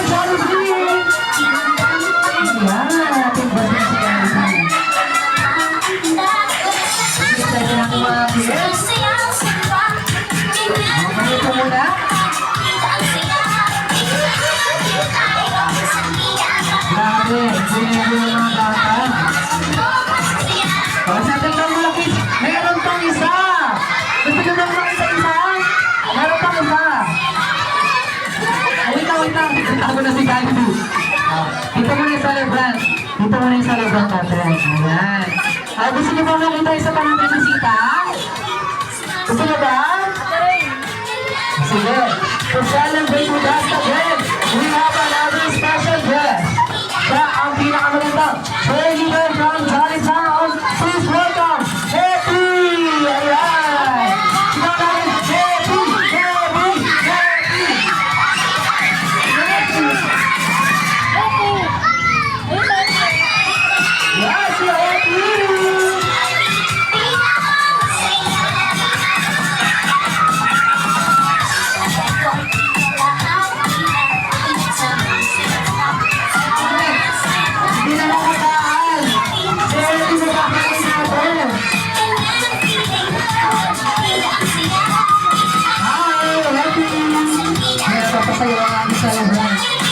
Jollibee! Yan, ating basin si Jollibee. Gusto niyo ng mga kids? Okay, ito muna. Grabe, sinili yung mga bata. Pagkasatin lang mga kids, meron pang isa! Gusto nyo lang mga isa-isa? Meron pang isa! Wait lang. Kita ko na si Jollibee. Dito muna yung celebrant. Dito muna yung celebrant natin. Ayan. Gusto nyo ba makita isa pa natin bisita? Gusto nyo ba? Sige. To celebrate with us again, we have another special guest. Siya ang pinakamagandang cheerleader from Jolly Town. Please welcome, Happy! Ayan! Sino natin? Happy! Happy! Happy! Yes, si Happy! Hindi na nakataan. Si Happy magkakain natin. Hi, Happy! May napapasayaw ang aming celebrant.